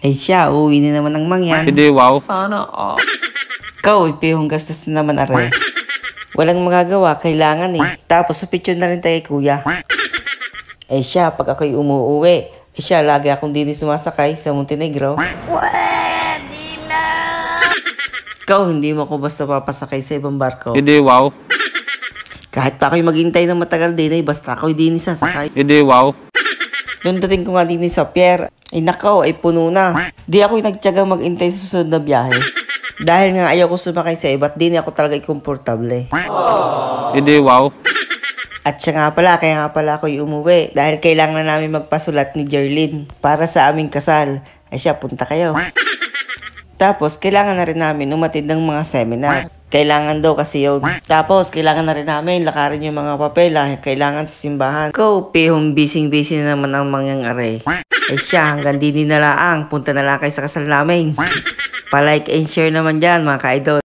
Ay siya, uuwi na naman ng mangyan. Hindi, wow. Sana all. Ikaw, ipihong gastos na naman are. Walang magagawa, kailangan eh. Tapos supitsyon na rin tayo kuya. Ay siya, pag ako'y umuuwi, ay siya, lagi akong din sumasakay sa Montenegro. Pwede na. Ikaw, hindi mo ako basta papasakay sa ibang barko. Hindi, wow. Kahit pa ako'y maghintay ng matagal din ay basta ako'y din sasakay. Hindi, wow. Nung dating ko nga din sa pier, ay nakaw, ay puno na. Di ako'y nagtyagang maghintay sa susunod na biyahe. Dahil nga ayaw ko sumakay sa iba't di ako talaga komportable. Hindi, wow. At siya nga pala, kaya nga pala ako'y umuwi. Dahil kailangan na namin magpasulat ni Jerlyn para sa aming kasal. Ay siya, punta kayo. Tapos, kailangan na rin namin umatid ng mga seminar. Kailangan daw kasi yun. Tapos, kailangan na rin namin lakarin yung mga papela. Kailangan sa simbahan. Ikaw, pihong busy na naman ang mangyang-are. Ay siya, hanggang din na laang. Punta na lang kayo sa kasal namin. Pa-like and share naman dyan, mga ka-idol.